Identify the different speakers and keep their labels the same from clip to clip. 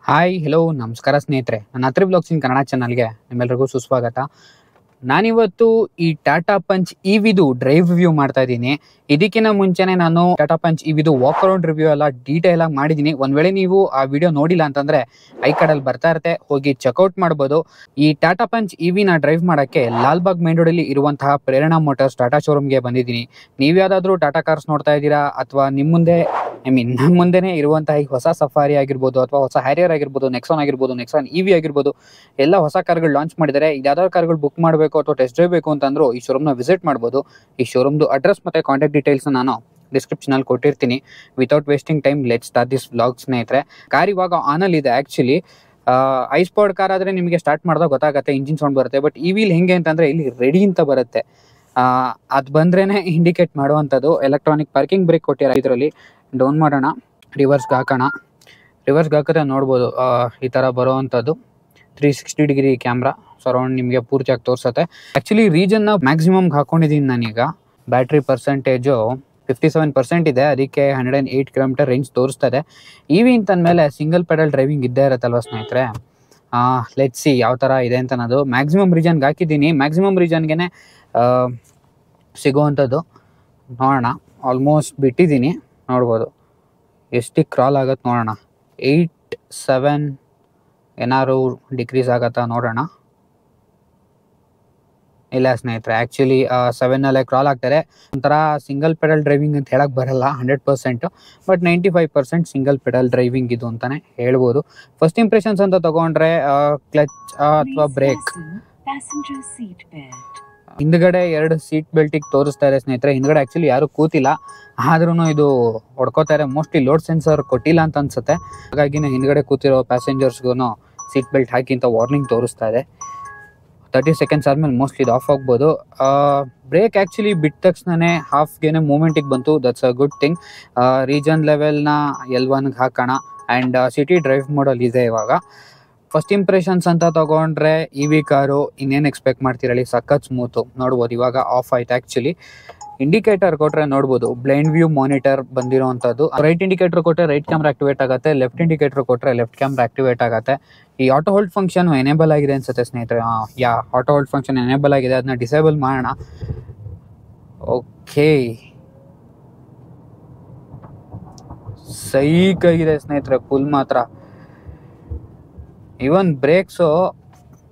Speaker 1: Hi hello ನಮಸ್ಕಾರ ಸ್ನೇಹಿತರೆ, ನನ್ನ ಹತ್ರ ಬ್ಲಾಗ್ಸ್ ಇನ್ ಕನ್ನಡ ಚಾನಲ್ಗೆ ನಿಮ್ಮೆಲ್ಲರಿಗೂ ಸುಸ್ವಾಗತ. ನಾನಿವತ್ತು ಈ ಟಾಟಾ ಪಂಚ್ ಇವಿದು ಡ್ರೈವ್ ರಿವ್ಯೂ ಮಾಡ್ತಾ ಇದ್ದೀನಿ. ಇದಕ್ಕಿಂತ ಮುಂಚೆನೆ ನಾನು ಟಾಟಾ ಪಂಚ್ ಇವಿದು ವಾಕ್ ಅರೌಂಡ್ ರಿವ್ಯೂ ಎಲ್ಲ ಡೀಟೇಲ್ ಆಗಿ ಮಾಡಿದ್ದೀನಿ. ಒಂದ್ ವೇಳೆ ನೀವು ಆ ವಿಡಿಯೋ ನೋಡಿಲ್ಲ ಅಂತಂದ್ರೆ ಐ ಕಾರ್ಡಲ್ಲಿ ಬರ್ತಾ ಇರುತ್ತೆ, ಹೋಗಿ ಚೆಕ್ಔಟ್ ಮಾಡ್ಬೋದು. ಈ ಟಾಟಾ ಪಂಚ್ ಇವಿನ ಡ್ರೈವ್ ಮಾಡಕ್ಕೆ ಲಾಲ್ಬಾಗ್ ಮೇನ್ ರೋಡ್ ಅಲ್ಲಿ ಇರುವಂತಹ ಪ್ರೇರಣಾ ಮೋಟಾರ್ಸ್ ಟಾಟಾ ಶೋರೂಮ್ಗೆ ಬಂದಿದ್ದೀನಿ. ನೀವ್ ಯಾವ್ದಾದ್ರು ಟಾಟಾ ಕಾರ್ಸ್ ನೋಡ್ತಾ ಇದ್ದೀರಾ ಅಥವಾ ನಿಮ್ ಮುಂದೆ ನಮ್ಮ ಮುಂದೆನೆ ಇರುವಂತಹ ಈ ಹೊಸ ಸಫಾರಿ ಆಗಿರ್ಬೋದು ಅಥವಾ ಹೊಸ ಹ್ಯಾರಿಯರ್ ಆಗಿರ್ಬೋದು, ನೆಕ್ಸಾನ್ ಆಗಿರ್ಬೋದು, ನೆಕ್ಸಾನ್ ಇವಿ ಆಗಿರ್ಬೋದು, ಎಲ್ಲ ಹೊಸ ಕಾರ್ಗಳು ಲಾಂಚ್ ಮಾಡಿದ್ದಾರೆ. ಯಾವ್ದಾದ್ರು ಕಾರ್ಗಳು ಬುಕ್ ಮಾಡಬೇಕು ಅಥವಾ ಟೆಸ್ಟ್ ಡ್ರೈವ್ ಬೇಕು ಅಂತಂದ್ರು ಈ ಶೋರೂಮ್ ನ ವಿಸಿಟ್ ಮಾಡಬಹುದು. ಈ ಶೋರೂಮ್ದು ಅಡ್ರೆಸ್ ಮತ್ತೆ ಕಾಂಟ್ಯಾಕ್ಟ್ ಡೀಟೇಲ್ಸ್ ನಾನು ಡಿಸ್ಕ್ರಿಪ್ಷನ್ ಅಲ್ಲಿ ಕೊಟ್ಟಿರ್ತೀನಿ. Without wasting time let's start this vlog ಸ್ನೇಹಿತರೆ. ಕಾರ್ ಇವಾಗ ಆನ್ ಅಲ್ಲಿ ಇದೆ. ಆಕ್ಚುಲಿ ಐಸ್ಪೋರ್ಡ್ ಕಾರ್ ಆದ್ರೆ ನಿಮಗೆ ಸ್ಟಾರ್ಟ್ ಮಾಡಿದಾಗ ಗೊತ್ತಾಗುತ್ತೆ, ಇಂಜಿನ್ ಸೌಂಡ್ ಬರುತ್ತೆ. ಬಟ್ ಈ ವೀಲ್ ಹೆಂಗೆ ಅಂತಂದ್ರೆ ಇಲ್ಲಿ ರೆಡಿ ಅಂತ ಬರುತ್ತೆ. ಅದು ಬಂದ್ರೇನೆ ಇಂಡಿಕೇಟ್ ಮಾಡುವಂಥದ್ದು. ಎಲೆಕ್ಟ್ರಾನಿಕ್ ಪಾರ್ಕಿಂಗ್ ಬ್ರೇಕ್ ಕೊಟ್ಟಿದ್ದಾರೆ. ಇದರಲ್ಲಿ ಡೌನ್ ಮಾಡೋಣ, ರಿವರ್ಸ್ಗೆ ಹಾಕೋಣ. ರಿವರ್ಸ್ಗೆ ಹಾಕಿದ್ರೆ ನೋಡ್ಬೋದು ಈ ಥರ ಬರುವಂಥದ್ದು 360 ಡಿಗ್ರಿ ಕ್ಯಾಮ್ರಾ ಸರೌಂಡ್ ನಿಮಗೆ ಪೂರ್ತಿಯಾಗಿ ತೋರಿಸುತ್ತೆ. ಆ್ಯಕ್ಚುಲಿ ರೀಜನ್ನ ಮ್ಯಾಕ್ಸಿಮಮ್ಗೆ ಹಾಕೊಂಡಿದ್ದೀನಿ ನಾನೀಗ. ಬ್ಯಾಟ್ರಿ ಪರ್ಸೆಂಟೇಜು 57% ಇದೆ. ಅದಕ್ಕೆ 108 ಕಿಲೋಮೀಟರ್ ರೇಂಜ್ ತೋರಿಸ್ತಾ ಇದೆ. ಇವಿ ಅಂತಂದಮೇಲೆ ಸಿಂಗಲ್ ಪೆಡಲ್ ಡ್ರೈವಿಂಗ್ ಇದ್ದೇ ಇರುತ್ತಲ್ವ ಸ್ನೇಹಿತರೆ. ಲೆಟ್ಸ್ ಸಿ ಯಾವ ಥರ ಇದೆ ಅಂತ. ಅನ್ನೋದು ಮ್ಯಾಕ್ಸಿಮಮ್ ರೀಜನ್ಗೆ ಹಾಕಿದ್ದೀನಿ. ಮ್ಯಾಕ್ಸಿಮಮ್ ರೀಜನ್ಗೆ ಸಿಗುವಂಥದ್ದು ನೋಡೋಣ. ಆಲ್ಮೋಸ್ಟ್ ಬಿಟ್ಟಿದ್ದೀನಿ, ನೋಡ್ಬೋದು ಎಷ್ಟಿಗೆ ಕ್ರಾಲ್ ಆಗುತ್ತೆ ನೋಡೋಣ. 8-7 ಏನಾದ್ರು ಡಿಕ್ರೀಸ್ ಆಗತ್ತಾ ನೋಡೋಣ. ಇಲ್ಲ ಸ್ನೇಹಿತರೆ, ಆ್ಯಕ್ಚುಲಿ 7 ಕ್ರಾಲ್ ಆಗ್ತಾರೆ. ಒಂಥರ ಸಿಂಗಲ್ ಪೆಡಲ್ ಡ್ರೈವಿಂಗ್ ಅಂತ ಹೇಳಕ್ ಬರಲ್ಲ 100%, ಬಟ್ 95% ಸಿಂಗಲ್ ಪೆಡಲ್ ಡ್ರೈವಿಂಗ್ ಇದು ಅಂತಾನೆ ಹೇಳ್ಬೋದು. ಫಸ್ಟ್ ಇಂಪ್ರೆಷನ್ಸ್ ಅಂತ ತಗೊಂಡ್ರೆ ಕ್ಲಚ್ ಅಥವಾ ಬ್ರೇಕ್, ಹಿಂದ್ಗಡೆ 2 ಸೀಟ್ ಬೆಲ್ಟಿಗೆ ತೋರಿಸ್ತಾ ಇದೆ ಸ್ನೇಹಿತರೆ. ಹಿಂದ್ಗಡೆ ಆಕ್ಚುಲಿ ಯಾರು ಕೂತಿಲ್ಲ, ಆದ್ರೂ ಇದು ಹೊಡ್ಕೋತಾರೆ. ಮೋಸ್ಟ್ಲಿ ಲೋಡ್ ಸೆನ್ಸರ್ ಕೊಟ್ಟಿಲ್ಲ ಅಂತ ಅನ್ಸುತ್ತೆ. ಹಾಗಾಗಿ ಹಿಂದ್ಗಡೆ ಕೂತಿರೋ ಪ್ಯಾಸೆಂಜರ್ಸ್ಗೂ ಸೀಟ್ ಬೆಲ್ಟ್ ಹಾಕಿ ಅಂತ ವಾರ್ನಿಂಗ್ ತೋರಿಸ್ತಾ ಇದೆ. 30 ಸೆಕೆಂಡ್ಸ್ ಆದ್ಮೇಲೆ ಮೋಸ್ಟ್ಲಿ ಇದು ಆಫ್ ಆಗ್ಬೋದು. ಬ್ರೇಕ್ ಆ್ಯಕ್ಚುಲಿ ಬಿಟ್ಟ ತಕ್ಷಣನೇ ಹಾಫ್ಗೆನೆ ಮೂಮೆಂಟಿಗೆ ಬಂತು. That's a good thing. Regen ಲೆವೆಲ್ನ L1ಗೆ ಹಾಕೋಣ. ಆ್ಯಂಡ್ ಸಿಟಿ ಡ್ರೈವ್ ಮೋಡಲ್ ಇದೆ ಇವಾಗ. ಫಸ್ಟ್ ಇಂಪ್ರೆಷನ್ಸ್ ಅಂತ ತಗೊಂಡ್ರೆ ಇವಿ ಕಾರು ಇನ್ನೇನು ಎಕ್ಸ್ಪೆಕ್ಟ್ ಮಾಡ್ತಿರಲಿ, ಸಖತ್ ಸ್ಮೂತು. ನೋಡ್ಬೋದು ಇವಾಗ ಆಫ್ ಆಯ್ತು. ಆ್ಯಕ್ಚುಲಿ ಇಂಡಿಕೇಟರ್ ಕೊಟ್ಟರೆ ನೋಡ್ಬೋದು ಬ್ಲೈಂಡ್ ವ್ಯೂ ಮಾನಿಟರ್ ಬಂದಿರೋವಂಥದ್ದು. ರೈಟ್ ಇಂಡಿಕೇಟರ್ ಕೊಟ್ಟರೆ ರೈಟ್ ಕ್ಯಾಮ್ರಾ ಆಕ್ಟಿವೇಟ್ ಆಗುತ್ತೆ, ಲೆಫ್ಟ್ ಇಂಡಿಕೇಟರ್ ಕೊಟ್ಟರೆ ಲೆಫ್ಟ್ ಕ್ಯಾಮ್ರಾ ಆಕ್ಟಿವೇಟ್ ಆಗುತ್ತೆ. ಈ ಆಟೋ ಹೋಲ್ಡ್ ಫಂಕ್ಷನ್ ಎನೇಬಲ್ ಆಗಿದೆ ಅನ್ಸುತ್ತೆ ಸ್ನೇಹಿತರೆ. ಆಟೋ ಹೋಲ್ಡ್ ಫಂಕ್ಷನ್ ಎನೇಬಲ್ ಆಗಿದೆ, ಅದನ್ನ ಡಿಸೇಬಲ್ ಮಾಡೋಣ. ಓಕೆ, ಸೈಕ್ ಆಗಿದೆ ಸ್ನೇಹಿತರೆ ಫುಲ್ ಮಾತ್ರ. Even brakes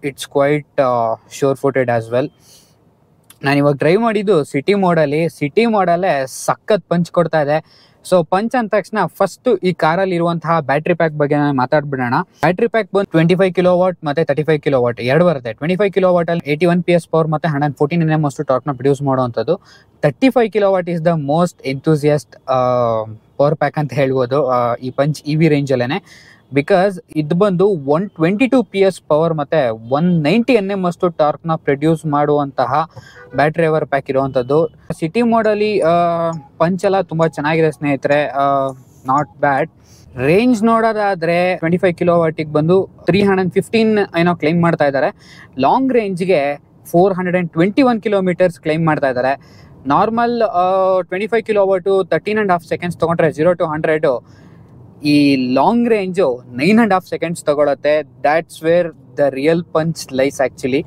Speaker 1: it's quite sure footed as well. ನಾನು ಇವಾಗ ಡ್ರೈವ್ ಮಾಡಿದ್ದು ಸಿಟಿ ಮೋಡಲ್ಲಿ. ಸಿಟಿ ಮೋಡಲ್ಲೇ ಸಖತ್ ಪಂಚ್ ಕೊಡ್ತಾ ಇದೆ. ಸೊ ಪಂಚ್ ಅಂದ ತಕ್ಷಣ ಫಸ್ಟ್ ಈ ಕಾರಲ್ಲಿ ಇರುವಂತಹ ಬ್ಯಾಟ್ರಿ ಪ್ಯಾಕ್ ಬಗ್ಗೆ ನಾನು ಮಾತಾಡ್ಬಿಡೋಣ. ಬ್ಯಾಟ್ರಿ ಪ್ಯಾಕ್ ಬಂದು 25 kW ಮತ್ತೆ 35 kW ಎರಡು ಬರುತ್ತೆ. 25 kW ಅಲ್ಲಿ 81 PS ಪವರ್ ಮತ್ತೆ 114 Nm ಅಷ್ಟು ಟಾರ್ಕ್ನ ಪ್ರೊಡ್ಯೂಸ್ ಮಾಡುವಂಥದ್ದು. 35 kW is the most enthusiast power pack ಅಂತ ಹೇಳ್ಬೋದು ಈ ಪಂಚ್ ಇವಿ ರೇಂಜಲ್ಲೇನೆ. ಬಿಕಾಸ್ ಇದು ಬಂದು 122 PS ಪವರ್ ಮತ್ತೆ 190 Nm ಅಷ್ಟು ಟಾರ್ಕ್ನ ಪ್ರೊಡ್ಯೂಸ್ ಮಾಡುವಂತಹ ಬ್ಯಾಟ್ರಿ ಅವರ್ ಪ್ಯಾಕ್ ಇರುವಂಥದ್ದು. ಸಿಟಿ ಮೋಡಲ್ಲಿ ಪಂಚ್ ಎಲ್ಲ ತುಂಬ ಚೆನ್ನಾಗಿದೆ ಸ್ನೇಹಿತರೆ, ನಾಟ್ ಬ್ಯಾಡ್. ರೇಂಜ್ ನೋಡೋದಾದ್ರೆ 25 kW ಬಂದು 315 ಏನೋ ಕ್ಲೈಮ್ ಮಾಡ್ತಾ ಇದ್ದಾರೆ. ಲಾಂಗ್ ರೇಂಜ್ಗೆ 421 ಕಿಲೋಮೀಟರ್ಸ್ ಕ್ಲೈಮ್ ಮಾಡ್ತಾ ಇದ್ದಾರೆ. ನಾರ್ಮಲ್ 25 kW 13.5 seconds ತಗೊಂಡ್ರೆ 0 to 100. ಈ ಲಾಂಗ್ ರೇಂಜು 9.5 seconds ತಗೊಳತ್ತೆ. That's where the real punch lies actually.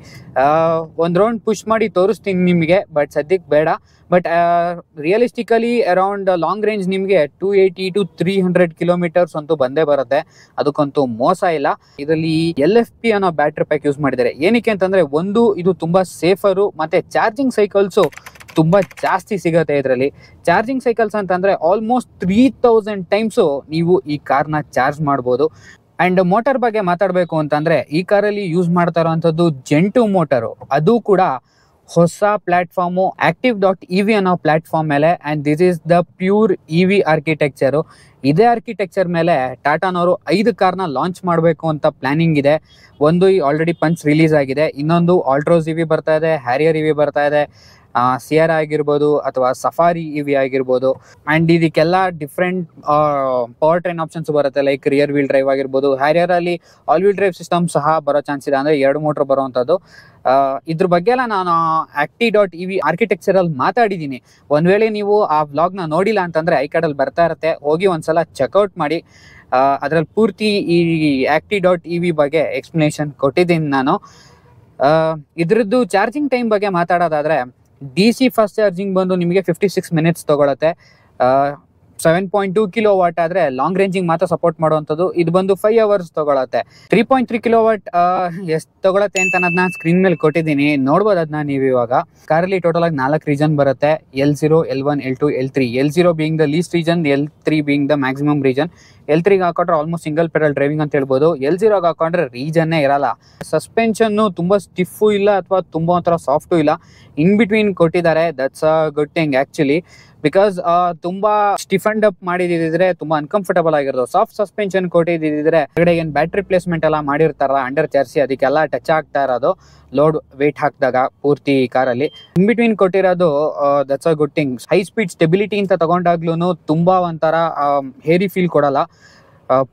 Speaker 1: ಒಂದು ರೌಂಡ್ ಪುಷ್ ಮಾಡಿ ತೋರಿಸ್ತೀನಿ ನಿಮಗೆ, ಬಟ್ ಸದ್ಯಕ್ಕೆ ಬೇಡ. But realistically around long range ನಿಮಗೆ 280 to 300 ಕಿಲೋಮೀಟರ್ಸ್ ಅಂತೂ ಬಂದೇ ಬರುತ್ತೆ. ಅದಕ್ಕಂತೂ ಮೋಸ ಇಲ್ಲ. ಇದರಲ್ಲಿ LFP ಅನ್ನೋ ಬ್ಯಾಟ್ರಿ ಪ್ಯಾಕ್ ಯೂಸ್ ಮಾಡಿದ್ದಾರೆ. ಏನಕ್ಕೆ ಅಂತಂದ್ರೆ ಒಂದು ಇದು ತುಂಬಾ ಸೇಫರು, ಮತ್ತೆ ಚಾರ್ಜಿಂಗ್ ಸೈಕಲ್ಸು ತುಂಬ ಜಾಸ್ತಿ ಸಿಗುತ್ತೆ ಇದರಲ್ಲಿ. ಚಾರ್ಜಿಂಗ್ ಸೈಕಲ್ಸ್ ಅಂತಂದರೆ ಆಲ್ಮೋಸ್ಟ್ 3000 ಟೈಮ್ಸು ನೀವು ಈ ಕಾರ್ನ ಚಾರ್ಜ್ ಮಾಡ್ಬೋದು. ಆ್ಯಂಡ್ ಮೋಟರ್ ಬಗ್ಗೆ ಮಾತಾಡಬೇಕು ಅಂತಂದರೆ ಈ ಕಾರಲ್ಲಿ ಯೂಸ್ ಮಾಡ್ತಾ ಇರೋವಂಥದ್ದು ಜೆನ್2 ಮೋಟರು. ಅದು ಕೂಡ ಹೊಸ ಪ್ಲ್ಯಾಟ್ಫಾರ್ಮು Active.ev ಅನ್ನೋ ಪ್ಲ್ಯಾಟ್ಫಾರ್ಮ್ ಮೇಲೆ. And this is the pure EV architecture. ಇದೇ ಆರ್ಕಿಟೆಕ್ಚರ್ ಮೇಲೆ ಟಾಟಾನವರು 5 ಕಾರ್ನ ಲಾಂಚ್ ಮಾಡಬೇಕು ಅಂತ ಪ್ಲಾನಿಂಗ್ ಇದೆ. ಒಂದು ಆಲ್ರೆಡಿ ಪಂಚ್ ರಿಲೀಸ್ ಆಗಿದೆ, ಇನ್ನೊಂದು ಆಲ್ಟ್ರೋಸ್ EV ಬರ್ತಾ ಇದೆ, ಹ್ಯಾರಿಯರ್ EV ಬರ್ತಾ ಇದೆ, ಸಿಯರಾ ಆಗಿರ್ಬೋದು ಅಥವಾ ಸಫಾರಿ ಇವಿ ಆಗಿರ್ಬೋದು. ಆ್ಯಂಡ್ ಇದಕ್ಕೆಲ್ಲ ಡಿಫ್ರೆಂಟ್ ಪವರ್ ಟ್ರೈನ್ ಆಪ್ಷನ್ಸ್ ಬರುತ್ತೆ, ಲೈಕ್ ರಿಯರ್ ವೀಲ್ ಡ್ರೈವ್ ಆಗಿರ್ಬೋದು. ಹ್ಯಾರಿಯರಲ್ಲಿ ಆಲ್ ವೀಲ್ ಡ್ರೈವ್ ಸಿಸ್ಟಮ್ ಸಹ ಬರೋ ಚಾನ್ಸ್ ಇದೆ, ಅಂದರೆ 2 ಮೋಟ್ರ್ ಬರೋವಂಥದ್ದು. ಇದ್ರ ಬಗ್ಗೆ ಎಲ್ಲ ನಾನು acti.ev ಆರ್ಕಿಟೆಕ್ಚರಲ್ಲಿ ಮಾತಾಡಿದ್ದೀನಿ. ಒಂದು ವೇಳೆ ನೀವು ಆ ವ್ಲಾಗ್ನ ನೋಡಿಲ್ಲ ಅಂತಂದರೆ ಐ ಕಾರ್ಡಲ್ಲಿ ಬರ್ತಾ ಇರುತ್ತೆ, ಹೋಗಿ ಒಂದ್ಸಲ ಚೆಕ್ಔಟ್ ಮಾಡಿ. ಅದರಲ್ಲಿ ಪೂರ್ತಿ ಈ acti.ev ಬಗ್ಗೆ ಎಕ್ಸ್ಪ್ಲನೇಷನ್ ಕೊಟ್ಟಿದ್ದೀನಿ ನಾನು. ಇದ್ರದ್ದು ಚಾರ್ಜಿಂಗ್ ಟೈಮ್ ಬಗ್ಗೆ ಮಾತಾಡೋದಾದರೆ, DC ಫಾಸ್ಟ್ ಚಾರ್ಜಿಂಗ್ ಬಂದು ನಿಮಗೆ 56 ಮಿನಿಟ್ಸ್ ತೊಗೊಳುತ್ತೆ. 7.2 ಕಿಲೋವಾಟ್ ಆದರೆ ಲಾಂಗ್ ರೇಂಜಿಂಗ್ ಮಾತ್ರ ಸಪೋರ್ಟ್ ಮಾಡುವಂಥದ್ದು. ಇದು ಬಂದು 5 ಅವರ್ಸ್ ತೊಗೊಳತ್ತೆ. 3.3 ಕಿಲೋವಾಟ್ ಎಷ್ಟು ತೊಗೊಳತ್ತೆ ಅಂತ ಅನ್ನೋದನ್ನ ಸ್ಕ್ರೀನ್ ಮೇಲೆ ಕೊಟ್ಟಿದ್ದೀನಿ, ನೋಡ್ಬೋದು ಅದನ್ನ ನೀವು ಇವಾಗ. ಕಾರಲ್ಲಿ ಟೋಟಲ್ ಆಗಿ 4 ರೀಜನ್ ಬರುತ್ತೆ, L0, L1, L2, L3. L0 being the least regen, L3 being the maximum regen. L3ಗೆ ಹಾಕೊಂಡ್ರೆ ಆಲ್ಮೋಸ್ಟ್ ಸಿಂಗಲ್ ಪೆಡಲ್ ಡ್ರೈವಿಂಗ್ ಅಂತ ಹೇಳ್ಬೋದು. L0ಗೆ ಹಾಕೊಂಡ್ರೆ ರೀಜನ್ನೇ ಇರಲ್ಲ. ಸಸ್ಪೆನ್ಷನ್ನು ತುಂಬ ಸ್ಟಿಫು ಇಲ್ಲ ಅಥವಾ ತುಂಬ ಒಂಥರ ಸಾಫ್ಟು ಇಲ್ಲ, ಇನ್ ಬಿಟ್ವೀನ್ ಕೊಟ್ಟಿದ್ದಾರೆ. That's a good thing actually, because ತುಂಬ ಸ್ಟಿಫ್ ಅಂಡ್ ಅಪ್ ಮಾಡಿದಿದ್ರೆ ತುಂಬ ಅನ್ಕಂಫರ್ಟಬಲ್ ಆಗಿರೋದು. ಸಾಫ್ಟ್ ಸಸ್ಪೆನ್ಷನ್ ಕೊಟ್ಟಿದ್ದಿದ್ರೆ ಹೊರಗಡೆ ಏನು ಬ್ಯಾಟ್ರಿ ಪ್ಲೇಸ್ಮೆಂಟ್ ಎಲ್ಲ ಮಾಡಿರ್ತಾರಲ್ಲ ಅಂಡರ್ ಚಾರ್ಸಿ, ಅದಕ್ಕೆಲ್ಲ ಟಚ್ ಆಗ್ತಾ ಇರೋದು ಲೋಡ್ ವೇಟ್ ಹಾಕಿದಾಗ ಪೂರ್ತಿ ಕಾರಲ್ಲಿ. ಇನ್ ಬಿಟ್ವೀನ್ ಕೊಟ್ಟಿರೋದು that's a good thing. High speed stability ಅಂತ ತಗೊಂಡಾಗ್ಲೂ ತುಂಬ ಒಂಥರ ಹೇರಿ ಫೀಲ್ ಕೊಡಲ್ಲ.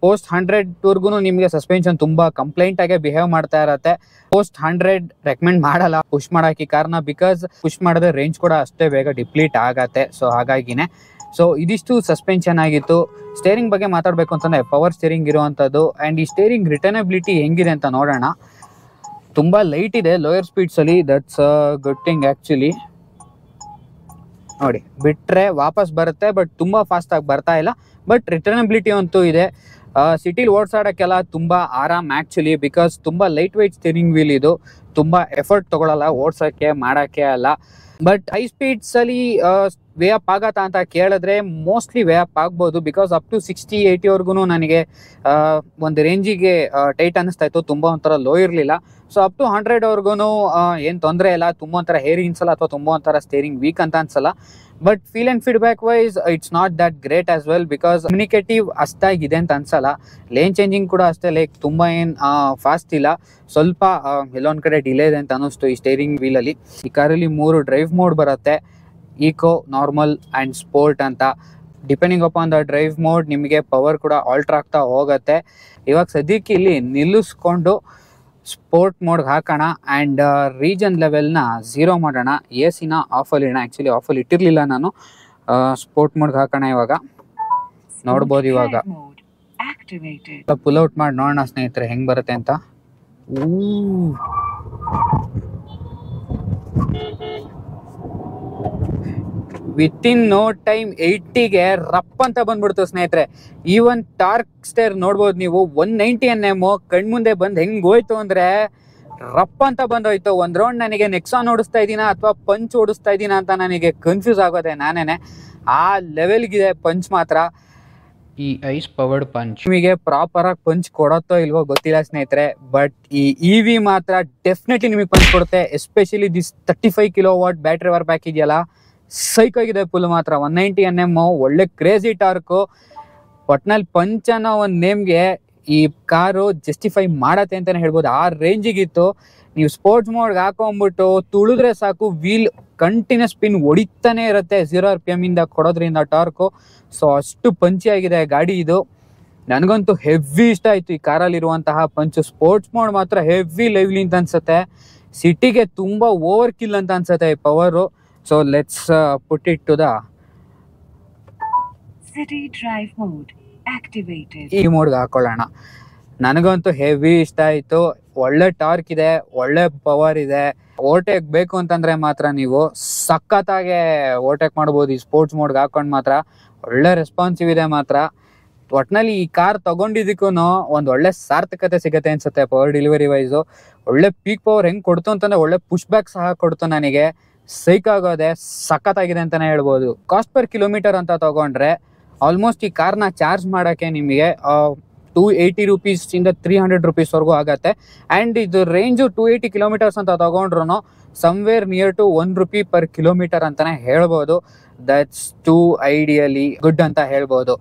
Speaker 1: ಪೋಸ್ಟ್ 100 ನಿಮಗೆ ಸಸ್ಪೆನ್ಷನ್ ತುಂಬ ಕಂಪ್ಲೈಂಟ್ ಆಗೇ ಬಿಹೇವ್ ಮಾಡ್ತಾ ಇರತ್ತೆ. ಪೋಸ್ಟ್ 100 ರೆಕಮೆಂಡ್ ಮಾಡಲ್ಲ ಪುಷ್ ಮಾಡೋಕ್ಕೆ, ಕಾರಣ ಬಿಕಾಸ್ ಪುಷ್ ಮಾಡಿದ್ರೆ ರೇಂಜ್ ಕೂಡ ಅಷ್ಟೇ ಬೇಗ ಡಿಪ್ಲೀಟ್ ಆಗತ್ತೆ. ಸೊ ಹಾಗಾಗಿನೇ. ಸೊ ಇದಿಷ್ಟು ಸಸ್ಪೆನ್ಷನ್ ಆಗಿತ್ತು. ಸ್ಟೇರಿಂಗ್ ಬಗ್ಗೆ ಮಾತಾಡಬೇಕು ಅಂತಂದರೆ ಪವರ್ ಸ್ಟೇರಿಂಗ್ ಇರುವಂಥದ್ದು. ಆ್ಯಂಡ್ ಈ ಸ್ಟೇರಿಂಗ್ ರಿಟರ್ನಬಿಲಿಟಿ ಹೆಂಗಿದೆ ಅಂತ ನೋಡೋಣ. ತುಂಬ ಲೈಟ್ ಇದೆ ಲೋಯರ್ ಸ್ಪೀಡ್ಸಲ್ಲಿ, that's a good thing actually. ನೋಡಿ, ಬಿಟ್ಟರೆ ವಾಪಸ್ ಬರುತ್ತೆ, ಬಟ್ ತುಂಬ ಫಾಸ್ಟಾಗಿ ಬರ್ತಾ ಇಲ್ಲ. ಬಟ್ ರಿಟರ್ನಬಿಲಿಟಿ ಅಂತೂ ಇದೆ. ಸಿಟಿಲಿ ಓಡಿಸಾಡೋಕ್ಕೆಲ್ಲ ತುಂಬ ಆರಾಮ್ ಆ್ಯಕ್ಚುಲಿ, ಬಿಕಾಸ್ ತುಂಬ ಲೈಟ್ ವೆಯ್ಟ್ ಸ್ಟೇರಿಂಗ್ ವೀಲ್ ಇದು. ತುಂಬ ಎಫರ್ಟ್ ತೊಗೊಳಲ್ಲ ಓಡ್ಸೋಕ್ಕೆ ಮಾಡೋಕ್ಕೆ ಅಲ್ಲ. ಬಟ್ ಹೈ ಸ್ಪೀಡ್ಸಲ್ಲಿ ವೇ ಅಪ್ ಆಗತ್ತಾ ಅಂತ ಕೇಳಿದ್ರೆ ಮೋಸ್ಟ್ಲಿ ವೇ ಅಪ್ ಆಗ್ಬೋದು, ಬಿಕಾಸ್ ಅಪ್ ಟು 60-80 ನನಗೆ ಒಂದು ರೇಂಜಿಗೆ ಟೈಟ್ ಅನ್ನಿಸ್ತಾ ಇತ್ತು, ತುಂಬ ಒಂಥರ ಲೋ ಇರಲಿಲ್ಲ. ಸೊ ಅಪ್ ಟು 100 ಏನು ತೊಂದರೆ ಇಲ್ಲ, ತುಂಬ ಒಂಥರ ಹೇರಿ ಅನ್ಸಲ್ಲ ಅಥವಾ ತುಂಬ ಒಂಥರ ಸ್ಟೇರಿಂಗ್ ವೀಕ್ ಅಂತ ಅನ್ಸಲ್ಲ. But feel and feedback wise it's not that great as well, because communicative ಅಷ್ಟಾಗಿದೆ ಅಂತ ಅನ್ಸಲ್ಲ. ಲೇನ್ ಚೇಂಜಿಂಗ್ ಕೂಡ ಅಷ್ಟೇ, ಲೈಕ್ ತುಂಬ ಏನು ಫಾಸ್ಟ್ ಇಲ್ಲ, ಸ್ವಲ್ಪ ಎಲ್ಲೊಂದು ಕಡೆ ಡಿಲೇ ಇದೆ ಅಂತ ಅನ್ನಿಸ್ತು ಈ ಸ್ಟೇರಿಂಗ್ ವೀಲಲ್ಲಿ. ಈ ಕಾರಲ್ಲಿ 3 ಡ್ರೈವ್ ಮೋಡ್ ಬರುತ್ತೆ, ಈಕೋ, ನಾರ್ಮಲ್ ಆ್ಯಂಡ್ ಸ್ಪೋರ್ಟ್ ಅಂತ. Depending upon the drive mode ನಿಮಗೆ ಪವರ್ ಕೂಡ ಆಲ್ಟ್ರ್ ಆಗ್ತಾ ಹೋಗುತ್ತೆ. ಇವಾಗ ಸದ್ಯಕ್ಕೆ ಇಲ್ಲಿ ನಿಲ್ಲಿಸ್ಕೊಂಡು ಸ್ಪೋರ್ಟ್ ಮೋಡ್ಗೆ ಹಾಕೋಣ ಆ್ಯಂಡ್ ರೀಜನ್ ಲೆವೆಲ್ನ 0 ಮಾಡೋಣ. AC ಆಫಲ್ಲಿ ಇಡೋಣ, ಆ್ಯಕ್ಚುಲಿ ಆಫಲ್ಲಿ ಇಟ್ಟಿರಲಿಲ್ಲ ನಾನು. ಸ್ಪೋರ್ಟ್ ಮೋಡ್ಗೆ ಹಾಕೋಣ. ಇವಾಗ ನೋಡ್ಬೋದು, ಇವಾಗ ಪುಲ್ ಔಟ್ ಮಾಡಿ ನೋಡೋಣ ಸ್ನೇಹಿತರೆ ಹೆಂಗೆ ಬರುತ್ತೆ ಅಂತ. ವಿತಿನ್ ನೋ ಟೈಮ್ 80ಗೆ ರಪ್ ಅಂತ ಬಂದ್ಬಿಡ್ತು ಸ್ನೇಹಿತರೆ. ಈವನ್ ಟಾರ್ಕ್ ಸ್ಟೇರ್ ನೋಡ್ಬೋದು ನೀವು, 190 Nm ಕಣ್ಮುಂದೆ ಬಂದು ಹೆಂಗೆ ಹೋಯ್ತು ಅಂದರೆ ರಪ್ ಅಂತ ಬಂದೋಯ್ತು. ಒಂದು ರೌಂಡ್ ನನಗೆ ನೆಕ್ಸಾನ್ ಓಡಿಸ್ತಾ ಇದ್ದೀನಾ ಅಥವಾ ಪಂಚ್ ಓಡಿಸ್ತಾ ಇದ್ದೀನಾ ಅಂತ ನನಗೆ ಕನ್ಫ್ಯೂಸ್ ಆಗೋದೆ ನಾನೇನೆ. ಆ ಲೆವೆಲ್ಗಿದೆ ಪಂಚ್ ಮಾತ್ರ. ಈ ಐಸ್ ಪವರ್ಡ್ ಪಂಚ್ ನಿಮಗೆ ಪ್ರಾಪರಾಗಿ ಪಂಚ್ ಕೊಡತ್ತೋ ಇಲ್ವೋ ಗೊತ್ತಿಲ್ಲ ಸ್ನೇಹಿತರೆ, ಬಟ್ ಈ EV ಮಾತ್ರ ಡೆಫಿನೆಟ್ಲಿ ನಿಮಗೆ ಪಂಚ್ ಕೊಡುತ್ತೆ. Especially this 35 kilowatt battery power pack ಇದೆಯಲ್ಲ, ಸೈಕ್ ಆಗಿದೆ ಫುಲ್ ಮಾತ್ರ. 190 Nm ಒಳ್ಳೆ ಕ್ರೇಜಿ ಟಾರ್ಕು. ಒಟ್ನಲ್ಲಿ ಪಂಚ್ ಅನ್ನೋ ಒಂದು ನೇಮ್ಗೆ ಈ ಕಾರು ಜಸ್ಟಿಫೈ ಮಾಡತ್ತೆ ಅಂತಲೇ ಹೇಳ್ಬೋದು, ಆ ರೇಂಜಿಗಿತ್ತು. ನೀವು ಸ್ಪೋರ್ಟ್ಸ್ ಮೋಡ್ಗೆ ಹಾಕೊಂಡ್ಬಿಟ್ಟು ತುಳಿದ್ರೆ ಸಾಕು, ವೀಲ್ ಕಂಟಿನ್ಯೂಸ್ ಸ್ಪಿನ್ ಹೊಡಿತಾನೆ ಇರುತ್ತೆ 0 RPM ಇಂದ ಕೊಡೋದ್ರಿಂದ ಟಾರ್ಕು. ಸೊ ಅಷ್ಟು ಪಂಚಿಯಾಗಿದೆ ಗಾಡಿ ಇದು. ನನಗಂತೂ ಹೆವಿ ಇಷ್ಟ ಆಯಿತು ಈ ಕಾರಲ್ಲಿರುವಂತಹ ಪಂಚು. ಸ್ಪೋರ್ಟ್ಸ್ ಮೋಡ್ ಮಾತ್ರ ಹೆವಿ ಲೈವ್ಲಿ ಅಂತ ಅನ್ಸುತ್ತೆ, ಸಿಟಿಗೆ ತುಂಬ ಓವರ್ ಕಿಲ್ ಅಂತ ಅನ್ಸುತ್ತೆ ಈ power. So let's put it to the
Speaker 2: city drive mode activated.
Speaker 1: ಈ ಮೋಡ್ಗೆ ಹಾಕೊಳ್ಳೋಣ. ನನಗಂತೂ ಹೆವಿ ಇಷ್ಟ ಆಯಿತು. ಒಳ್ಳೆ ಟಾರ್ಕ್ ಇದೆ, ಒಳ್ಳೆ ಪವರ್ ಇದೆ. ಓವರ್ಟೇಕ್ ಬೇಕು ಅಂತಂದರೆ ಮಾತ್ರ ನೀವು ಸಖತ್ತಾಗೆ ಓವರ್ಟೇಕ್ ಮಾಡ್ಬೋದು ಈ ಸ್ಪೋರ್ಟ್ಸ್ ಮೋಡ್ಗೆ ಹಾಕೊಂಡು ಮಾತ್ರ. ಒಳ್ಳೆ ರೆಸ್ಪಾನ್ಸಿವ್ ಇದೆ ಮಾತ್ರ. ಒಟ್ಟಿನಲ್ಲಿ ಈ ಕಾರ್ ತೊಗೊಂಡಿದ್ದಕ್ಕೂ ಒಂದು ಒಳ್ಳೆ ಸಾರ್ಥಕತೆ ಸಿಗುತ್ತೆ ಅನಿಸುತ್ತೆ ಪವರ್ ಡೆಲಿವರಿ ವೈಸು. ಒಳ್ಳೆ ಪೀಕ್ ಪವರ್ ಹೆಂಗೆ ಕೊಡ್ತು ಅಂತಂದರೆ ಒಳ್ಳೆ ಪುಷ್ ಬ್ಯಾಕ್ ಸಹ ಕೊಡ್ತು ನನಗೆ. ಸೈಕ್ ಆಗೋದೆ, ಸಖತ್ತಾಗಿದೆ ಅಂತಲೇ ಹೇಳ್ಬೋದು. ಕಾಸ್ಟ್ ಪರ್ ಕಿಲೋಮೀಟರ್ ಅಂತ ತೊಗೊಂಡ್ರೆ ಆಲ್ಮೋಸ್ಟ್ ಈ ಕಾರ್ನ ಚಾರ್ಜ್ ಮಾಡೋಕ್ಕೆ ನಿಮಗೆ 280 ರೂಪೀಸಿಂದ 300 ರೂಪೀಸ್ವರೆಗೂ ಆಗುತ್ತೆ. ಆ್ಯಂಡ್ ಇದು ರೇಂಜು 280 ಕಿಲೋಮೀಟರ್ಸ್ ಅಂತ ತೊಗೊಂಡ್ರು somewhere near to 1 rupee per kilometre ಅಂತಲೇ ಹೇಳ್ಬೋದು. ದಟ್ಸ್ ಟು ಐಡಿಯಲಿ ಗುಡ್ ಅಂತ ಹೇಳ್ಬೋದು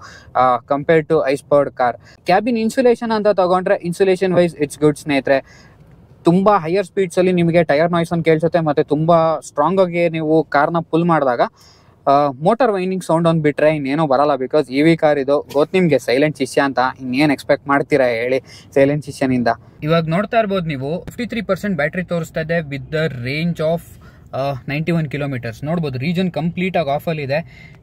Speaker 1: compared to ICE powered car. Cabin insulation ಅಂತ ತೊಗೊಂಡ್ರೆ ಇನ್ಸುಲೇಷನ್ ವೈಸ್ ಇಟ್ಸ್ ಗುಡ್ ಸ್ನೇಹಿತರೆ. ತುಂಬಾ ಹೈಯರ್ ಸ್ಪೀಡ್ಸ್ ಅಲ್ಲಿ ನಿಮಗೆ ಟೈರ್ ನಾಯ್ಸ್ ಅನ್ನು ಕೇಳಿಸುತ್ತೆ, ಮತ್ತೆ ತುಂಬಾ ಸ್ಟ್ರಾಂಗ್ ಆಗಿ ನೀವು ಕಾರ್ನ ಪುಲ್ ಮಾಡಿದಾಗ ಮೋಟಾರ್ ವೈನಿಂಗ್ ಸೌಂಡ್ ಒಂದು ಬಿಟ್ರೆ ಇನ್ನೇನೋ ಬರಲ್ಲ. ಬಿಕಾಸ್ ಇ ವಿ ಕಾರ್ ಇದು, ಗೊತ್ತು ನಿಮಗೆ ಸೈಲೆಂಟ್ ಶಿಷ್ಯ ಅಂತ, ಇನ್ನೇನು ಎಕ್ಸ್ಪೆಕ್ಟ್ ಮಾಡ್ತೀರಾ ಹೇಳಿ ಸೈಲೆಂಟ್ ಶಿಷ್ಯನಿಂದ. ಇವಾಗ ನೋಡ್ತಾ ಇರ್ಬೋದು ನೀವು 53% ಬ್ಯಾಟ್ರಿ ತೋರಿಸ್ತಾ ಇದೆ with the range of 91 kilometres. ನೋಡ್ಬೋದು ರೀಜನ್ ಕಂಪ್ಲೀಟ್ ಆಗಿ ಆಫಲ್ಲಿ ಇದೆ.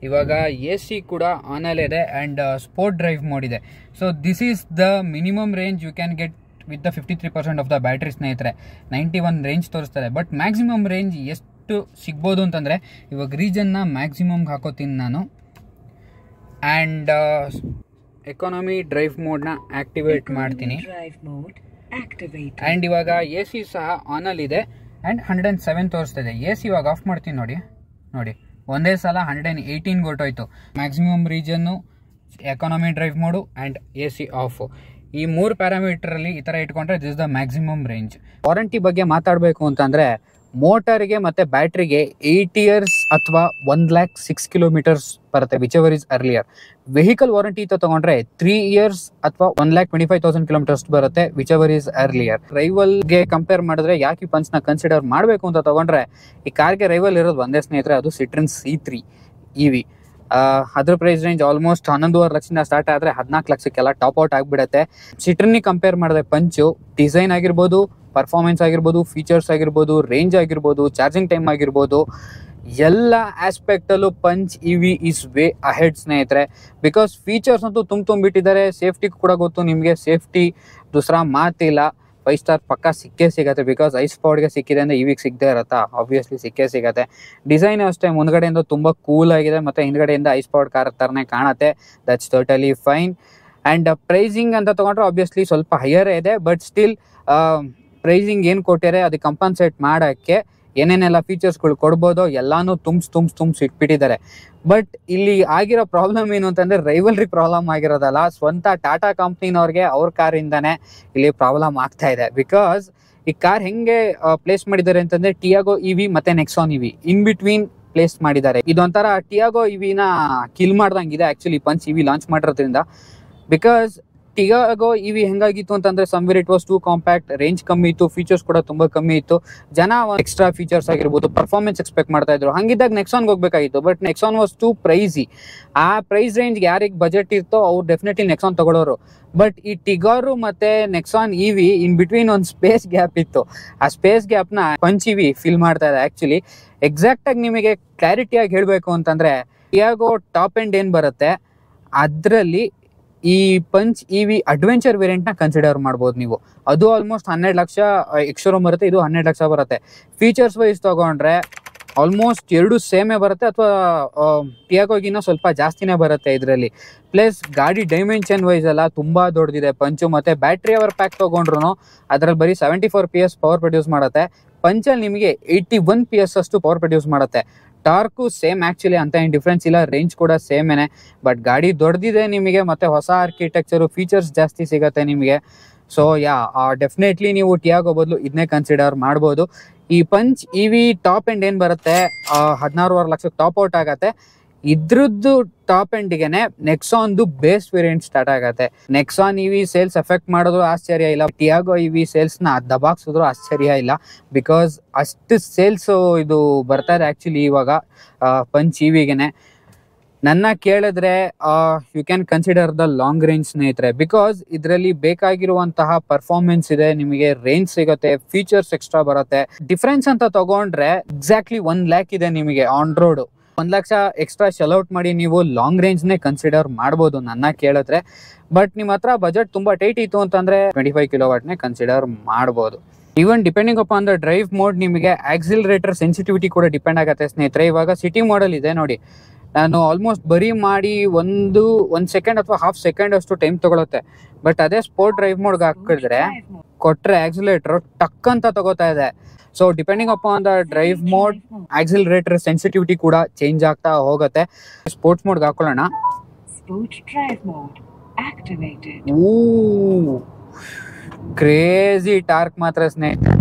Speaker 1: ಇವಾಗ AC ಕೂಡ ಆನಲ್ಲೇ ಇದೆ ಆ್ಯಂಡ್ ಸ್ಪೋರ್ಟ್ ಡ್ರೈವ್ ಮೋಡ್ ಇದೆ. So this is the minimum range you can get with the 53% of the battery ಸ್ನೇಹಿತರೆ. 91 ರೇಂಜ್ ತೋರಿಸ್ತಾರೆ. ಬಟ್ ಮ್ಯಾಕ್ಸಿಮಮ್ ರೇಂಜ್ ಎಷ್ಟು ಸಿಗ್ಬೋದು ಅಂತಂದರೆ, ಇವಾಗ ರೀಜನ್ನ ಮ್ಯಾಕ್ಸಿಮಮ್ಗೆ ಹಾಕೋತೀನಿ ನಾನು ಆ್ಯಂಡ್ ಎಕಾನಮಿ ಡ್ರೈವ್ ಮೋಡ್ನ ಆಕ್ಟಿವೇಟ್ ಮಾಡ್ತೀನಿ. ಆ್ಯಂಡ್ ಇವಾಗ AC ಸಹ ಆನಲ್ಲಿದೆ ಆ್ಯಂಡ್ 107 ತೋರಿಸ್ತಾ ಇದೆ. AC ಇವಾಗ ಆಫ್ ಮಾಡ್ತೀನಿ ನೋಡಿ ಒಂದೇ ಸಲ 118 ಹೊರಟೋಯ್ತು. Maximum reason, economy drive mode and AC off. ಈ 3 ಪ್ಯಾರಾಮೀಟರಲ್ಲಿ ಈ ಥರ ಇಟ್ಕೊಂಡ್ರೆ this the maximum range. Warranty ಬಗ್ಗೆ ಮಾತಾಡಬೇಕು ಅಂತಂದರೆ, ಮೋಟರ್ಗೆ ಮತ್ತು ಬ್ಯಾಟ್ರಿಗೆ 8 years ಅಥವಾ 106 kilometers ಬರುತ್ತೆ, whichever is earlier. Vehicle warranty ತಗೊಂಡ್ರೆ 3 years ಅಥವಾ 125,000 kilometers ಬರುತ್ತೆ, ವಿಚ್ ಎವರ್ ಇಸ್ ಅರ್ಲಿಯರ್. ರೈವಲ್ಗೆ ಕಂಪೇರ್ ಮಾಡಿದ್ರೆ ಯಾಕೆ ಈ ಪಂಚ್ನ ಕನ್ಸಿಡರ್ ಮಾಡಬೇಕು ಅಂತ ತಗೊಂಡ್ರೆ, ಈ ಕಾರ್ಗೆ ರೈವಲ್ ಇರೋದು ಒಂದೇ ಸ್ನೇಹಿತರೆ, ಅದು ಸಿಟ್ರನ್ C3 EV. ಅದ್ರ ಪ್ರೈಸ್ ರೇಂಜ್ ಆಲ್ಮೋಸ್ಟ್ 11.5 ಲಕ್ಷದಿಂದ ಸ್ಟಾರ್ಟ್ ಆದರೆ 14 ಲಕ್ಷಕ್ಕೆಲ್ಲ ಟಾಪ್ ಔಟ್ ಆಗಿಬಿಡುತ್ತೆ. ಸಿಟ್ರನ್ನಿಗೆ ಕಂಪೇರ್ ಮಾಡಿದ್ರೆ ಪಂಚು ಡಿಸೈನ್ ಆಗಿರ್ಬೋದು, ಪರ್ಫಾರ್ಮೆನ್ಸ್ ಆಗಿರ್ಬೋದು, ಫೀಚರ್ಸ್ ಆಗಿರ್ಬೋದು, ರೇಂಜ್ ಆಗಿರ್ಬೋದು, ಚಾರ್ಜಿಂಗ್ ಟೈಮ್ ಆಗಿರ್ಬೋದು, ಎಲ್ಲ ಆಸ್ಪೆಕ್ಟಲ್ಲೂ Punch EV is way ahead ಸ್ನೇಹಿತರೆ. ಬಿಕಾಸ್ ಫೀಚರ್ಸ್ ಅಂತೂ ತುಂಬಿಟ್ಟಿದ್ದಾರೆ. ಸೇಫ್ಟಿ ಕೂಡ ಗೊತ್ತು ನಿಮಗೆ, ಸೇಫ್ಟಿ ದೂಸರಾ ಮಾತಿಲ್ಲ. 5 ಸ್ಟಾರ್ ಪಕ್ಕ ಸಿಕ್ಕೇ ಸಿಗುತ್ತೆ. ಬಿಕಾಸ್ ಐಸ್ ಪವರ್ಗೆ ಸಿಕ್ಕಿದೆ ಅಂದರೆ EVಗೆ ಸಿಗದೆ ಇರುತ್ತಾ, ಆಬ್ವಿಯಸ್ಲಿ ಸಿಕ್ಕೇ ಸಿಗುತ್ತೆ. ಡಿಸೈನ್ ಅಷ್ಟೇ ಮುಂದ್ಗಡೆಯಿಂದ ತುಂಬ ಕೂಲ್ ಆಗಿದೆ, ಮತ್ತು ಹಿಂದ್ಗಡೆಯಿಂದ ಐಸ್ ಪವರ್ಡ್ ಕಾರ್ ಥರನೇ ಕಾಣುತ್ತೆ. That's totally fine. And pricing ಅಂತ ತೊಗೊಂಡ್ರೆ ಆಬ್ವಿಯಸ್ಲಿ ಸ್ವಲ್ಪ ಹೈಯರೇ ಇದೆ. ಬಟ್ ಸ್ಟಿಲ್ ಪ್ರೈಸಿಂಗ್ ಏನು ಕೊಟ್ಟಿದ್ದಾರೆ ಅದಕ್ಕೆ ಕಂಪನ್ಸೇಟ್ ಮಾಡೋಕ್ಕೆ ಏನೇನೆಲ್ಲ ಫೀಚರ್ಸ್ಗಳು ಕೊಡ್ಬೋದೋ ಎಲ್ಲಾನು ತುಂಬಿಸಿ ಇಟ್ಬಿಟ್ಟಿದ್ದಾರೆ. ಬಟ್ ಇಲ್ಲಿ ಆಗಿರೋ ಪ್ರಾಬ್ಲಮ್ ಏನು ಅಂತಂದರೆ, ರೈವಲ್ರಿ ಪ್ರಾಬ್ಲಮ್ ಆಗಿರೋದಲ್ಲ, ಸ್ವಂತ ಟಾಟಾ ಕಂಪ್ನಿನವ್ರಿಗೆ ಅವ್ರ ಕಾರಿಂದನೇ ಇಲ್ಲಿ ಪ್ರಾಬ್ಲಮ್ ಆಗ್ತಾ ಇದೆ. ಬಿಕಾಸ್ ಈ ಕಾರ್ ಹೆಂಗೆ ಪ್ಲೇಸ್ ಮಾಡಿದ್ದಾರೆ ಅಂತಂದರೆ, ಟಿಯಾಗೋ EV ಮತ್ತು Nexon EV in between place ಮಾಡಿದ್ದಾರೆ. ಇದೊಂಥರ ಟಿಯಾಗೋ EVನ ಕಿಲ್ ಮಾಡ್ದಂಗಿದೆ ಆ್ಯಕ್ಚುಲಿ ಪಂಚ್ EV ಲಾಂಚ್ ಮಾಡಿರೋದ್ರಿಂದ. ಬಿಕಾಸ್ ಟಿಯಾಗೋ EV ಹೆಂಗಾಗಿತ್ತು ಅಂತಂದರೆ, somewhere it was too compact, range ಕಮ್ಮಿ ಇತ್ತು, ಫೀಚರ್ಸ್ ಕೂಡ ತುಂಬ ಕಮ್ಮಿ ಇತ್ತು. ಜನ ಎಕ್ಸ್ಟ್ರಾ ಫೀಚರ್ಸ್ ಆಗಿರ್ಬೋದು, ಪರ್ಫಾರ್ಮೆನ್ಸ್ ಎಕ್ಸ್ಪೆಕ್ಟ್ ಮಾಡ್ತಾ ಇದ್ರು. ಹಂಗಿದ್ದಾಗ ನೆಕ್ಸಾನ್ಗೆ ಹೋಗ್ಬೇಕಾಗಿತ್ತು. But Nexon was too pricey. ಆ ಪ್ರೈಸ್ ರೇಂಜ್ಗೆ ಯಾರಿಗೆ ಬಜೆಟ್ ಇರ್ತೋ ಅವ್ರು ಡೆಫಿನೆಟ್ಲಿ ನೆಕ್ಸಾನ್ ತಗೊಳ್ಳೋರು. ಬಟ್ ಈ ಟಿಗಾರು ಮತ್ತು ನೆಕ್ಸಾನ್ EV ಇನ್ ಬಿಟ್ವೀನ್ ಒಂದು ಸ್ಪೇಸ್ ಗ್ಯಾಪ್ ಇತ್ತು. ಆ ಸ್ಪೇಸ್ ಗ್ಯಾಪ್ನ ಪಂಚ್ EV ಫಿಲ್ ಮಾಡ್ತಾ ಇದೆ ಆ್ಯಕ್ಚುಲಿ. ಎಕ್ಸಾಕ್ಟಾಗಿ ನಿಮಗೆ ಕ್ಲಾರಿಟಿಯಾಗಿ ಹೇಳಬೇಕು ಅಂತಂದರೆ, ಟಿಯಾಗೋ ಟಾಪ್ ಎಂಡ್ ಏನು ಬರುತ್ತೆ ಅದರಲ್ಲಿ ಈ ಪಂಚ್ EV ಅಡ್ವೆಂಚರ್ ವೇರಿಯಂಟ್ನ ಕನ್ಸಿಡರ್ ಮಾಡ್ಬೋದು ನೀವು. ಅದು ಆಲ್ಮೋಸ್ಟ್ 12 ಲಕ್ಷ ಎಕ್ಸ್ಟ್ರಾ ಬರುತ್ತೆ, ಇದು 12 ಲಕ್ಷ ಬರುತ್ತೆ. ಫೀಚರ್ಸ್ ವೈಸ್ ತೊಗೊಂಡ್ರೆ ಆಲ್ಮೋಸ್ಟ್ ಎರಡು ಸೇಮೇ ಬರುತ್ತೆ, ಅಥವಾ ಟಿಯಾಗೋಗಿನ ಸ್ವಲ್ಪ ಜಾಸ್ತಿನೇ ಬರುತ್ತೆ ಇದರಲ್ಲಿ. ಪ್ಲಸ್ ಗಾಡಿ ಡೈಮೆನ್ಷನ್ ವೈಸ್ ಎಲ್ಲ ತುಂಬ ದೊಡ್ಡದಿದೆ ಪಂಚು. ಮತ್ತು ಬ್ಯಾಟ್ರಿ ಅವರ್ ಪ್ಯಾಕ್ ತೊಗೊಂಡ್ರು ಅದರಲ್ಲಿ ಬರೀ 74 PS ಪವರ್ ಪ್ರೊಡ್ಯೂಸ್ ಮಾಡುತ್ತೆ. ಪಂಚಲ್ಲಿ ನಿಮಗೆ 81 PS ಅಷ್ಟು ಪವರ್ ಪ್ರೊಡ್ಯೂಸ್ ಮಾಡುತ್ತೆ. ಟಾರ್ಕು ಸೇಮ್ ಆ್ಯಕ್ಚುಲಿ, ಅಂತ ಏನು ಡಿಫ್ರೆನ್ಸ್ ಇಲ್ಲ. ರೇಂಜ್ ಕೂಡ ಸೇಮೇನೆ. ಬಟ್ ಗಾಡಿ ದೊಡ್ಡದಿದೆ ನಿಮಗೆ, ಮತ್ತು ಹೊಸ ಆರ್ಕಿಟೆಕ್ಚರು, ಫೀಚರ್ಸ್ ಜಾಸ್ತಿ ಸಿಗುತ್ತೆ ನಿಮಗೆ. ಸೊ ಡೆಫಿನೆಟ್ಲಿ ನೀವು ಟಿಯಾಗೋ ಬದಲು ಇದನ್ನೇ ಕನ್ಸಿಡರ್ ಮಾಡ್ಬೋದು. ಈ ಪಂಚ್ EV ಟಾಪ್ ಎಂಡ್ ಏನು ಬರುತ್ತೆ 16.5 ಲಕ್ಷಕ್ಕೆ ಟಾಪ್ ಔಟ್ ಆಗುತ್ತೆ. ಇದ್ರದ್ದು ಟಾಪ್ ಎಂಡಿಗೆ ನೆಕ್ಸಾನ್ದು ಬೇಸ್ ವೇರಿಯಂಟ್ ಸ್ಟಾರ್ಟ್ ಆಗುತ್ತೆ. ನೆಕ್ಸಾನ್ EV ಸೇಲ್ಸ್ ಎಫೆಕ್ಟ್ ಮಾಡೋದು ಆಶ್ಚರ್ಯ ಇಲ್ಲ. ಟಿಯಾಗೋ EV ಸೇಲ್ಸ್ನ ದಬಾಕ್ಸಿದ್ರು ಆಶ್ಚರ್ಯ ಇಲ್ಲ. ಬಿಕಾಸ್ ಅಷ್ಟು ಸೇಲ್ಸು ಇದು ಬರ್ತಾ ಇದೆ ಆ್ಯಕ್ಚುಲಿ ಇವಾಗ ಪಂಚ್ EVಗೆ. ನನ್ನ ಕೇಳಿದ್ರೆ you can consider the long range ಸ್ನೇಹಿತರೆ. ಬಿಕಾಸ್ ಇದರಲ್ಲಿ ಬೇಕಾಗಿರುವಂತಹ ಪರ್ಫಾರ್ಮೆನ್ಸ್ ಇದೆ, ನಿಮಗೆ ರೇಂಜ್ ಸಿಗುತ್ತೆ, ಫೀಚರ್ಸ್ ಎಕ್ಸ್ಟ್ರಾ ಬರುತ್ತೆ. ಡಿಫ್ರೆನ್ಸ್ ಅಂತ ತಗೊಂಡ್ರೆ ಎಕ್ಸಾಕ್ಟ್ಲಿ 1 lakh ಇದೆ ನಿಮಗೆ ಆನ್ ರೋಡು. 1 ಲಕ್ಷ ಎಕ್ಸ್ಟ್ರಾ ಶೆಲ್ಔಟ್ ಮಾಡಿ ನೀವು ಲಾಂಗ್ ರೇಂಜ್ನೇ ಕನ್ಸಿಡರ್ ಮಾಡ್ಬೋದು ನನ್ನ ಕೇಳಿದ್ರೆ. ಬಟ್ ನಿಮ್ಮ ಹತ್ರ ಬಜೆಟ್ ತುಂಬ ಟೈಟ್ ಇತ್ತು ಅಂತಂದರೆ 25 kW ಕನ್ಸಿಡರ್ ಮಾಡ್ಬೋದು. Even depending upon the drive mode ನಿಮಗೆ ಆಕ್ಸಿಲರೇಟರ್ ಸೆನ್ಸಿಟಿವಿಟಿ ಕೂಡ ಡಿಪೆಂಡ್ ಆಗುತ್ತೆ ಸ್ನೇಹಿತರೆ. ಇವಾಗ ಸಿಟಿ ಮಾಡಲ್ ಇದೆ ನೋಡಿ, ನಾನು ಆಲ್ಮೋಸ್ಟ್ ಬರೀ ಮಾಡಿ 1 ಸೆಕೆಂಡ್ ಅಥವಾ ಹಾಫ್ ಸೆಕೆಂಡ್ ಅಷ್ಟು ಟೈಮ್ ತಗೊಳುತ್ತೆ. ಬಟ್ ಅದೇ ಸ್ಪೋರ್ಟ್ ಡ್ರೈವ್ ಮೋಡ್ಗೆ ಹಾಕಿದ್ರೆ ಕೊಟ್ಟರೆ ಆಕ್ಸಿಲರೇಟರ್ ಟಕ್ ಅಂತ ತಗೋತಾ ಇದೆ. So depending upon the drive mode accelerator sensitivity ಕೂಡ ಚೇಂಜ್ ಆಗ್ತಾ ಹೋಗುತ್ತೆ. ಸ್ಪೋರ್ಟ್ಸ್ ಮೋಡ್ಗೆ ಹಾಕೊಳ್ಳೋಣ. ಕ್ರೇಜಿ ಟಾರ್ಕ್ ಮಾತ್ರ ಸ್ನೇಹಿತರೆ.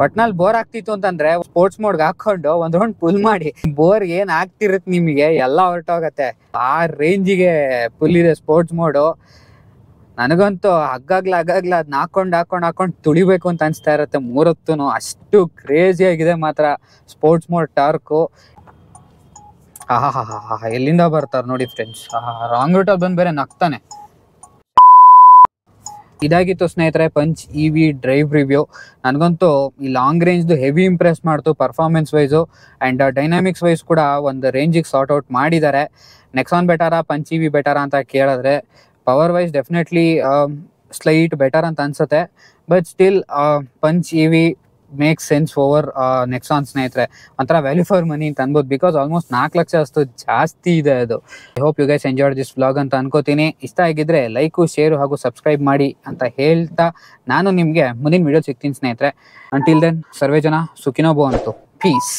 Speaker 1: ಒಟ್ನಲ್ಲಿ ಬೋರ್ ಆಗ್ತಿತ್ತು ಅಂತಂದ್ರೆ ಸ್ಪೋರ್ಟ್ಸ್ ಮೋಡ್ಗೆ ಹಾಕೊಂಡು ಒಂದ್ ರೌಂಡ್ ಫುಲ್ ಮಾಡಿ, ಬೋರ್ ಏನ್ ಆಗ್ತಿರತ್ತೆ ನಿಮಗೆ ಎಲ್ಲ ಹೊರಟೋಗತ್ತೆ. ಆ ರೇಂಜಿಗೆ ಫುಲ್ ಇದೆ ಸ್ಪೋರ್ಟ್ಸ್ ಮೋಡು. ನನಗಂತೂ ಹಗ್ಗಾಗ್ಲ ಅದ್ ಹಾಕೊಂಡು ತುಳಿಬೇಕು ಅಂತ ಅನ್ಸ್ತಾ ಇರತ್ತೆ ಮೂರೊತ್ತುನು. ಅಷ್ಟು ಕ್ರೇಜಿ ಆಗಿದೆ ಮಾತ್ರ ಸ್ಪೋರ್ಟ್ಸ್ ಮೋಡ್ ಟಾರ್ಕು. ಎಲ್ಲಿಂದ ಬರ್ತಾರೆ ನೋಡಿ ಫ್ರೆಂಡ್ಸ್. ರಾಂಗ್ ರೂಟಲ್ಲಿ ಬಂದು ಬೇರೆ ನಗ್ತಾನೆ. ಇದಾಗಿತ್ತು ಸ್ನೇಹಿತರೆ ಪಂಚ್ EV ಡ್ರೈವ್ ರಿವ್ಯೂ. ನನಗಂತೂ ಈ ಲಾಂಗ್ ರೇಂಜ್ದು ಹೆವಿ ಇಂಪ್ರೆಸ್ ಮಾಡ್ತು performance wise and dynamics wise ಕೂಡ ಒಂದು ರೇಂಜಿಗೆ ಸಾರ್ಟ್ ಔಟ್ ಮಾಡಿದ್ದಾರೆ. ನೆಕ್ಸಾನ್ ಬೆಟರಾ ಪಂಚ್ EV ಬೆಟರಾ ಅಂತ ಕೇಳಿದ್ರೆ power wise definitely slight better ಅಂತ ಅನ್ಸುತ್ತೆ. But still Punch EV makes sense over Nexon ಸ್ನೇಹಿತರೆ. ಒಂಥರ ವ್ಯಾಲ್ಯೂ ಫಾರ್ ಮನಿ ಅಂತ ಅನ್ಬೋದು. ಬಿಕಾಸ್ ಆಲ್ಮೋಸ್ಟ್ 4 ಲಕ್ಷ ಅಷ್ಟು ಜಾಸ್ತಿ ಇದೆ ಅದು. I hope you guys enjoyed this vlog ಅಂತ ಅನ್ಕೋತೀನಿ. ಇಷ್ಟ ಆಗಿದ್ರೆ ಲೈಕು ಶೇರು ಹಾಗೂ ಸಬ್ಸ್ಕ್ರೈಬ್ ಮಾಡಿ ಅಂತ ಹೇಳ್ತಾ ನಾನು ನಿಮಗೆ ಮುಂದಿನ ವಿಡಿಯೋ ಸಿಗ್ತೀನಿ ಸ್ನೇಹಿತರೆ. ಅಂಟಿಲ್ ದೆನ್ ಸರ್ವೇ ಜನ ಸುಖಿನೋ ಭವಂತು. ಪೀಸ್.